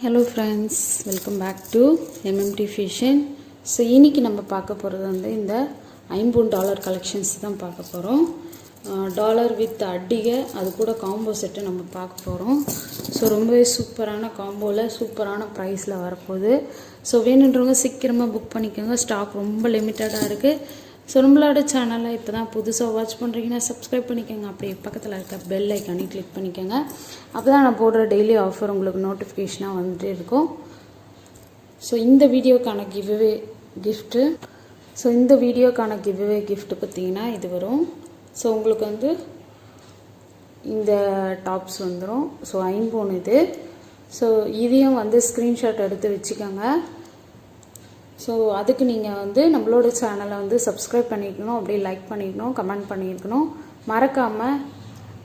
Hello friends, welcome back to MMT Fashion. So இன்னைக்கு நம்ம பார்க்க போறது வந்து இந்த $50 கலெக்ஷன்ஸ் தான் பார்க்க போறோம். டாலர் வித் அட்டிகை அது கூட காம்போ செட் நம்ம பார்க்க போறோம். ஸோ ரொம்பவே சூப்பரான காம்போல சூப்பரான பிரைஸ்ல வரப்போகுது. ஸோ வேணுன்றவங்க சீக்கிரமா புக் பண்ணிக்கோங்க. ஸ்டாக் ரொம்ப லிமிட்டடா இருக்கு. ஸோ நம்மளோட சேனலை இப்போ தான் புதுசாக வாட்ச் பண்ணுறீங்கன்னா சப்ஸ்கிரைப் பண்ணிக்கோங்க. அப்படியே பக்கத்தில் இருக்க பெல் ஐக்கானே கிளிக் பண்ணிக்கோங்க. அப்போ தான் நான் போடுற டெய்லி ஆஃபர் உங்களுக்கு நோட்டிஃபிகேஷனாக வந்துட்டு இருக்கும். ஸோ இந்த வீடியோக்கான கிவ்அவே கிஃப்ட்டு பார்த்தீங்கன்னா இது வரும். ஸோ உங்களுக்கு வந்து இந்த டாப்ஸ் வந்துடும். ஸோ ஐம்போன் இது. ஸோ இதையும் வந்து ஸ்க்ரீன்ஷாட் எடுத்து வச்சுக்கோங்க. ஸோ அதுக்கு நீங்கள் வந்து நம்மளோட சேனலை வந்து சப்ஸ்கிரைப் பண்ணிக்கணும், அப்படியே லைக் பண்ணிக்கணும், கமெண்ட் பண்ணியிருக்கணும். மறக்காமல்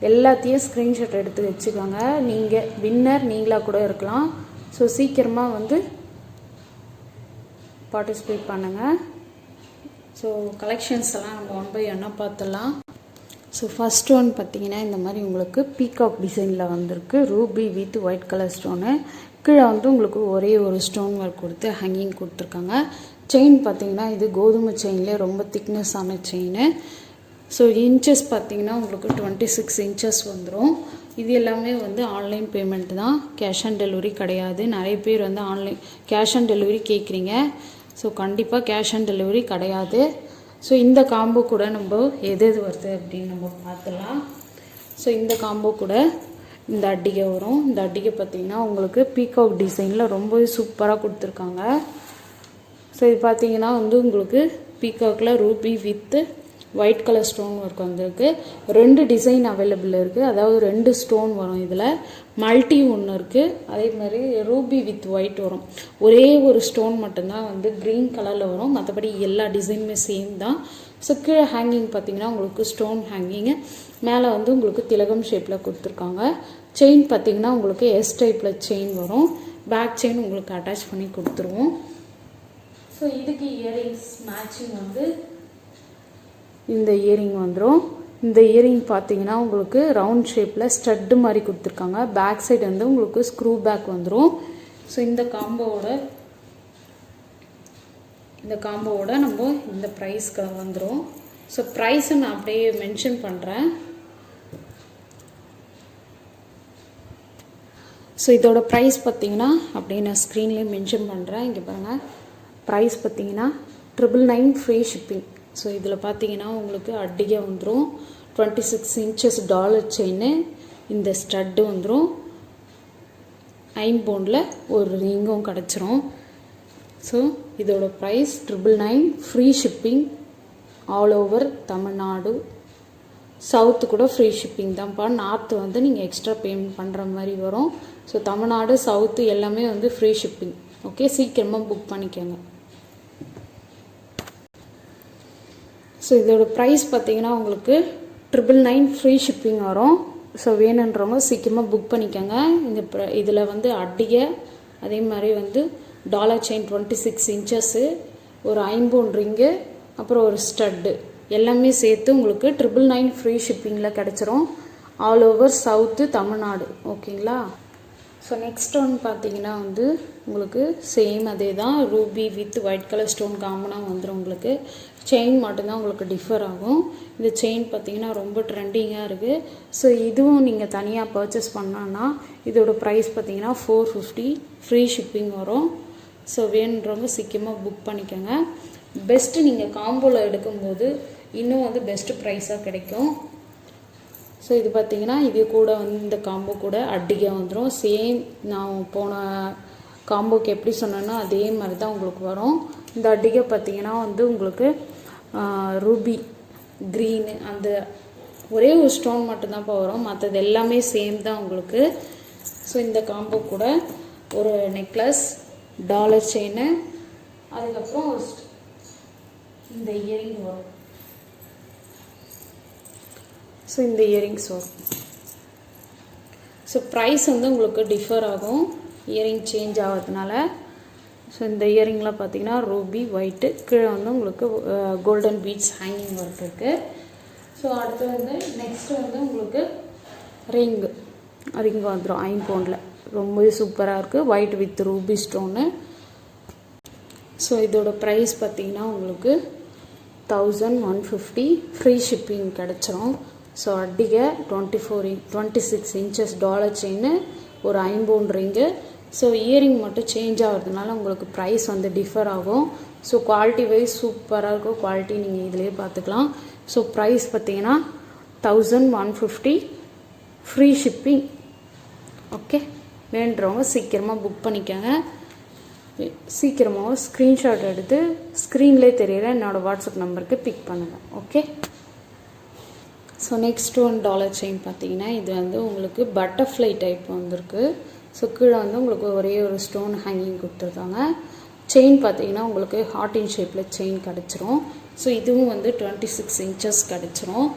எல்லாத்தையும் ஸ்க்ரீன்ஷாட் எடுத்து வச்சுக்கோங்க. நீங்கள் வின்னர் நீங்களாக கூட இருக்கலாம். ஸோ சீக்கிரமாக வந்து பார்ட்டிசிபேட் பண்ணுங்கள். ஸோ கலெக்ஷன்ஸ் எல்லாம் நம்ம ஒன் பை ஒன்னாக பார்த்துடலாம். ஸோ ஃபஸ்ட் ஒன் பார்த்தீங்கன்னா இந்த மாதிரி உங்களுக்கு பீகாக் டிசைனில் வந்திருக்கு. Ruby with white colour stone. கீழே வந்து உங்களுக்கு ஒரே ஒரு ஸ்டோன் ஒர்க் கொடுத்து ஹேங்கிங் கொடுத்துருக்காங்க. செயின் பார்த்தீங்கன்னா இது கோதுமை செயின்லேயே ரொம்ப திக்னஸான செயின். ஸோ இன்ச்சஸ் பார்த்தீங்கன்னா உங்களுக்கு 26 இன்ச்சஸ் வந்துடும். இது எல்லாமே வந்து ஆன்லைன் பேமெண்ட் தான், கேஷ் ஆன் டெலிவரி கிடையாது. நிறைய பேர் வந்து ஆன்லைன் கேஷ் ஆன் டெலிவரி கேட்குறீங்க. ஸோ கண்டிப்பாக கேஷ் ஆன் டெலிவரி கிடையாது. ஸோ இந்த காம்போ கூட நம்ம எது வருது அப்படின்னு நம்ம பார்த்துலாம். ஸோ இந்த காம்போ கூட இந்த அட்டிகை வரும். இந்த அட்டிகை பார்த்தீங்கன்னா உங்களுக்கு பீகாக் டிசைனில் ரொம்பவே சூப்பராக கொடுத்துருக்காங்க. ஸோ இது பார்த்தீங்கன்னா வந்து உங்களுக்கு பீகாக்கில் ruby with white colour stone work வந்திருக்கு. 2 டிசைன் அவைலபிள் இருக்குது. அதாவது 2 ஸ்டோன் வரும். இதில் மல்டி ஒன்று இருக்குது. அதே மாதிரி ரூபி வித் ஒயிட் வரும். ஒரே ஒரு ஸ்டோன் மட்டும்தான் வந்து க்ரீன் கலரில் வரும். மற்றபடி எல்லா டிசைனுமே சேம் தான். ஸோ கீழே ஹேங்கிங் பார்த்தீங்கன்னா உங்களுக்கு ஸ்டோன் ஹேங்கிங்கு, மேலே வந்து உங்களுக்கு திலகம் ஷேப்பில் கொடுத்துருக்காங்க. செயின் பார்த்தீங்கன்னா உங்களுக்கு எஸ் டைப்பில் செயின் வரும். பேக் செயின் உங்களுக்கு அட்டாச் பண்ணி கொடுத்துருவோம். ஸோ இதுக்கு இயரிங்ஸ் மேட்சிங் வந்து இந்த இயரிங் வந்துடும். இந்த இயரிங் பார்த்தீங்கன்னா உங்களுக்கு ரவுண்ட் ஷேப்பில் ஸ்டட்டு மாதிரி கொடுத்துருக்காங்க. பேக் சைடு வந்து உங்களுக்கு ஸ்க்ரூ பேக் வந்துடும். ஸோ இந்த காம்போவோட நம்ம இந்த ப்ரைஸ்க்கு வந்துடும். ஸோ ப்ரைஸை நான் அப்படியே மென்ஷன் பண்ணுறேன். ஸோ இதோட ப்ரைஸ் பார்த்தீங்கன்னா அப்படியே நான் ஸ்க்ரீன்லேயே மென்ஷன் பண்ணுறேன். இங்கே பாருங்கள், ப்ரைஸ் பார்த்தீங்கன்னா 999 ஃப்ரீ ஷிப்பிங். ஸோ இதில் பார்த்தீங்கன்னா உங்களுக்கு அட்டிகை வந்துடும். 26 இன்ச்சஸ் டாலர் செயின், இந்த ஸ்டட்டு வந்துடும். ஐம்போனில் ஒரு ரிங்கும் கிடச்சிரும். ஸோ இதோட price 999 free shipping all over Tamil Nadu. South கூட ஃப்ரீ ஷிப்பிங் தான்ப்பா. நார்த்து வந்து நீங்கள் எக்ஸ்ட்ரா பேமெண்ட் பண்ணுற மாதிரி வரும். ஸோ தமிழ்நாடு சவுத்து எல்லாமே வந்து ஃப்ரீ ஷிப்பிங். ஓகே, சீக்கிரமாக புக் பண்ணிக்கோங்க. ஸோ இதோட ப்ரைஸ் பார்த்தீங்கன்னா உங்களுக்கு 999 ஃப்ரீ ஷிப்பிங் வரும். ஸோ வேணுன்றவங்க சீக்கிரமாக புக் பண்ணிக்கோங்க. இதில் வந்து அட்டிகை, அதே மாதிரி வந்து டாலர் செயின் 26 இன்ச்சஸ்ஸு, ஒரு ஐம்போன் ரிங்கு, அப்புறம் ஒரு ஸ்டட்டு எல்லாமே சேர்த்து உங்களுக்கு 999 ஃப்ரீ ஷிப்பிங்கில் கிடச்சிரும். All over south Tamil Nadu. ஓகேங்களா? ஸோ நெக்ஸ்ட் ஒன் பார்த்தீங்கன்னா வந்து உங்களுக்கு சேம் அதே தான். Ruby with white colour stone காமனாக வந்துடும். உங்களுக்கு செயின் மட்டும்தான் உங்களுக்கு டிஃபர் ஆகும். இந்த செயின் பார்த்தீங்கன்னா ரொம்ப ட்ரெண்டிங்காக இருக்குது. ஸோ இதுவும் நீங்கள் தனியாக பர்ச்சேஸ் பண்ணோன்னா இதோட ப்ரைஸ் பார்த்தீங்கன்னா 450 ஃப்ரீ ஷிப்பிங் வரும். ஸோ வேணுன்றவங்க சீக்கிரமாக புக் பண்ணிக்கோங்க. பெஸ்ட்டு நீங்கள் காம்போவில் எடுக்கும்போது இன்னும் வந்து பெஸ்ட்டு ப்ரைஸாக கிடைக்கும். ஸோ இது பார்த்தீங்கன்னா இது கூட வந்து இந்த காம்போ கூட அட்டிகை வந்துடும். சேம் நான் போன காம்போக்கு எப்படி சொன்னேன்னா அதே மாதிரி தான் உங்களுக்கு வரும். இந்த அட்டிகை பார்த்தீங்கன்னா வந்து உங்களுக்கு ரூபி க்ரீனு அந்த ஒரே ஒரு ஸ்டோன் மட்டும்தான்ப்பா வரும். மற்றது எல்லாமே சேம் தான் உங்களுக்கு. ஸோ இந்த காம்போ கூட ஒரு நெக்லஸ், டாலர் செயின், அதுக்கப்புறம் இந்த இயரிங் வரும். ஸோ இந்த இயரிங்ஸ் வரும். ஸோ ப்ரைஸ் வந்து உங்களுக்கு டிஃபர் ஆகும் இயரிங் சேஞ்ச் ஆகிறதுனால. ஸோ இந்த இயரிங்லாம் பார்த்தீங்கன்னா ரூபி ஒயிட்டு, கீழே வந்து உங்களுக்கு கோல்டன் பீட்ஸ் ஹேங்கிங் ஒர்க் இருக்குது. ஸோ அடுத்து வந்து நெக்ஸ்ட்டு வந்து உங்களுக்கு ரிங்கு வந்துடும் ஐம்போனில். ரொம்பவே சூப்பராக இருக்குது. White with Ruby stone. So இதோட ப்ரைஸ் பார்த்திங்கன்னா உங்களுக்கு 1150. ஃப்ரீ ஷிப்பிங் கிடச்சிரும். ஸோ அட்டிகை 26 இன்ச்சஸ் டாலர் செயின், ஒரு ஐம்பவுன் ரிங்கு. ஸோ இயரிங் மட்டும் சேஞ்ச் ஆகிறதுனால உங்களுக்கு ப்ரைஸ் வந்து டிஃபர் ஆகும். ஸோ குவாலிட்டி வைஸ் சூப்பராக இருக்கும். குவாலிட்டி நீங்கள் இதிலே பார்த்துக்கலாம். ஸோ ப்ரைஸ் பார்த்தீங்கன்னா 1150, ஃப்ரீ ஷிப்பிங். ஓகே, வேண்டுறவங்க சீக்கிரமாக புக் பண்ணிக்கோங்க. சீக்கிரமாக ஸ்க்ரீன்ஷாட் எடுத்து ஸ்க்ரீன்லேயே தெரியுற என்னோடய வாட்ஸ்அப் நம்பருக்கு பிக் பண்ணுங்கள். Okay. So next one dollar chain பார்த்தீங்கன்னா இது வந்து உங்களுக்கு பட்டர்ஃப்ளை டைப் வந்திருக்கு. ஸோ கீழே வந்து உங்களுக்கு ஒரே ஒரு ஸ்டோன் ஹேங்கிங் கொடுத்துருக்காங்க. செயின் பார்த்தீங்கன்னா உங்களுக்கு ஹார்ட் இன் ஷேப்பில் செயின் கிடச்சிரும். ஸோ இதுவும் வந்து 26 இன்ச்சஸ் கிடச்சிரும்.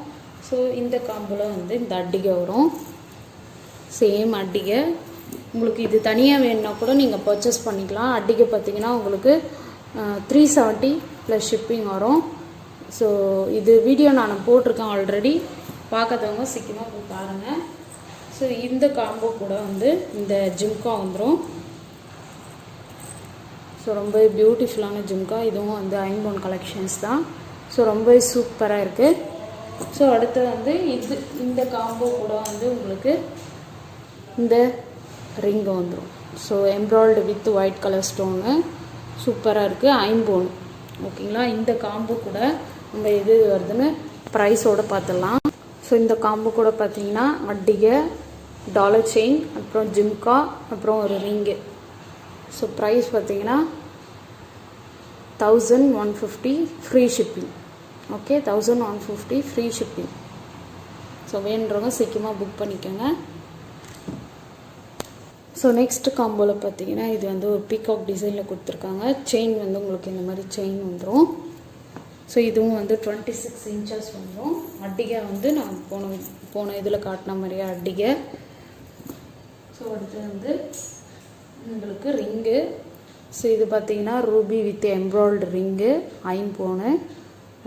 ஸோ இந்த காம்போவில் வந்து இந்த அட்டிகை வரும். சேம் அட்டிகை. உங்களுக்கு இது தனியாக வேணுன்னா கூட நீங்கள் பர்ச்சேஸ் பண்ணிக்கலாம். அட்டிகை பார்த்தீங்கன்னா உங்களுக்கு 370 ப்ளஸ் ஷிப்பிங் வரும். ஸோ இது வீடியோ நான் போட்டிருக்கேன் ஆல்ரெடி. பார்க்காதவங்க சீக்கிரமாக போய் பாருங்கள். ஸோ இந்த காம்போ கூட வந்து இந்த ஜிம்கா வந்துடும். ஸோ ரொம்ப பியூட்டிஃபுல்லான ஜிம்கா. இதுவும் வந்து ஐம்பொன் கலெக்ஷன்ஸ் தான். ஸோ ரொம்ப சூப்பராக இருக்குது. ஸோ அடுத்து வந்து இந்த காம்போ கூட வந்து உங்களுக்கு இந்த ரிங் வந்துடும். So embroid with white colour stone சூப்பராக இருக்குது. ஐம்பொன். ஓகேங்களா. இந்த காம்போ கூட நம்ம எது வருதுன்னு ப்ரைஸோடு பார்த்துடலாம். ஸோ இந்த காம்போ கூட பார்த்தீங்கன்னா அட்டிகை, டாலர் செயின், அப்புறம் ஜிம்கா, அப்புறம் ஒரு ரிங்கு. ஸோ ப்ரைஸ் பார்த்தீங்கன்னா 1150, free shipping. Okay, 1150 free shipping. So வேணுன்றவங்க சீக்கிரமாக புக் பண்ணிக்கோங்க. ஸோ நெக்ஸ்ட் காம்போவில் பார்த்தீங்கன்னா இது வந்து ஒரு பீகாக் டிசைனில் கொடுத்துருக்காங்க. செயின் வந்து உங்களுக்கு இந்த மாதிரி செயின் வந்துடும். ஸோ இதுவும் வந்து 26 இன்ச்சஸ் வந்துடும். அட்டிகை வந்து நான் போன இதில் காட்டின மாதிரியே அட்டிகை. ஸோ அடுத்து வந்து உங்களுக்கு ரிங்கு. ஸோ இது பார்த்தீங்கன்னா ரூபி வித் எம்ப்ராய்டு ரிங்கு, ஐம்பொன்னு.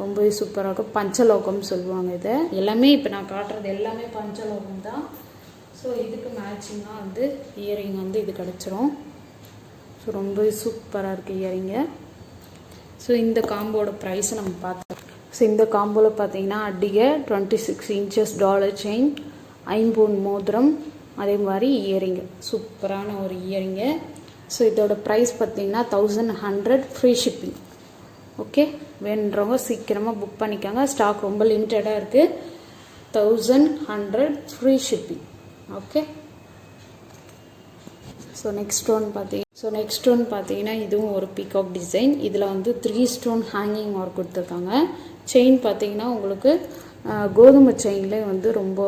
ரொம்பவே சூப்பராக இருக்கும். பஞ்சலோகம்னு சொல்லுவாங்க இதை. எல்லாமே இப்போ நான் காட்டுறது எல்லாமே பஞ்சலோகம் தான். ஸோ இதுக்கு மேட்சிங்காக வந்து இயரிங் வந்து இது கிடச்சிரும். ஸோ ரொம்ப சூப்பராக இருக்குது இயரிங்கு. ஸோ இந்த காம்போட ப்ரைஸை நம்ம பார்த்தோம். ஸோ இந்த காம்போவில் பார்த்தீங்கன்னா அட்டிகை 26 இன்ச்சஸ் டாலர் செயின், ஐம்பொன் மோதிரம், அதே மாதிரி இயரிங்கு. சூப்பரான ஒரு இயரிங்கு. ஸோ இதோட ப்ரைஸ் பார்த்தீங்கன்னா 1100, ஃப்ரீ ஷிப்பிங். ஓகே, வேணுன்றவங்க சீக்கிரமாக புக் பண்ணிக்கோங்க. ஸ்டாக் ரொம்ப லிமிட்டடாக இருக்குது. 1100, free shipping. Okay. So next one பார்த்தீங்கன்னா இதுவும் ஒரு பீகாக் டிசைன். இதில் வந்து 3 ஸ்டோன் ஹேங்கிங் ஒர்க் கொடுத்துருக்காங்க. செயின் பார்த்தீங்கன்னா உங்களுக்கு கோதுமை செயின்லேயே வந்து ரொம்ப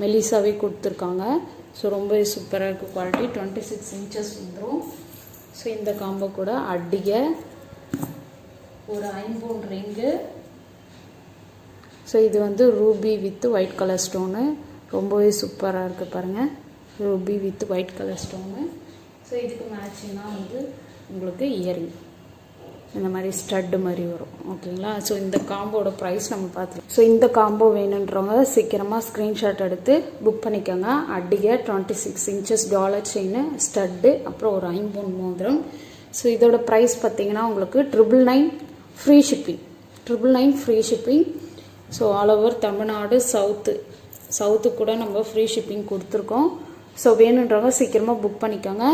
மெலிசாவே கொடுத்துருக்காங்க. ஸோ ரொம்ப சூப்பராக இருக்குது. குவாலிட்டி 26 இன்ச்சஸ் வந்துடும். ஸோ இந்த காம்போ கூட அட்டிகை, ஒரு ஐம்பொன் ரிங்கு. ஸோ இது வந்து Ruby with white colour stone. ரொம்பவே சூப்பராக இருக்குது பாருங்கள். Ruby with white colour stone. So இதுக்கு மேட்சிங்காக வந்து உங்களுக்கு இயரிங் இந்த மாதிரி ஸ்டட்டு மாதிரி வரும். ஓகேங்களா. ஸோ இந்த காம்போட ப்ரைஸ் நம்ம பார்த்துக்கலாம். ஸோ இந்த காம்போ வேணுன்றவங்க சீக்கிரமாக ஸ்க்ரீன்ஷாட் எடுத்து புக் பண்ணிக்கோங்க. அட்டிகை 26 இன்ச்சஸ் டாலர் செயின், ஸ்டட்டு, அப்புறம் ஒரு ஐம்பொன் மோதிரம். ஸோ இதோட ப்ரைஸ் பார்த்தீங்கன்னா உங்களுக்கு 999, free shipping. 999 free shipping. So all over Tamil Nadu, south கூட நம்ம ஃப்ரீ ஷிப்பிங் கொடுத்துருக்கோம். ஸோ வேணுன்றவங்க சீக்கிரமாக புக் பண்ணிக்கோங்க.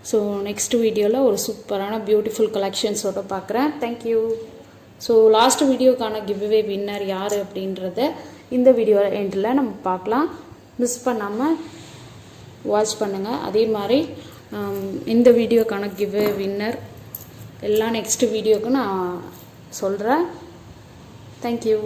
ஸோ நெக்ஸ்ட் வீடியோவில் ஒரு சூப்பரான பியூட்டிஃபுல் கலெக்ஷன்ஸோடு பார்க்குறேன். தேங்க்யூ. ஸோ லாஸ்ட் வீடியோக்கான கிவ்அவே வின்னர் யார் அப்படின்றத இந்த வீடியோ எண்டில் நம்ம பார்க்கலாம். மிஸ் பண்ணாமல் வாட்ச் பண்ணுங்கள். அதே மாதிரி இந்த வீடியோக்கான கிவ்அவே வின்னர் எல்லாம் நெக்ஸ்ட் வீடியோக்கு நான் சொல்கிறேன். தேங்க்யூ.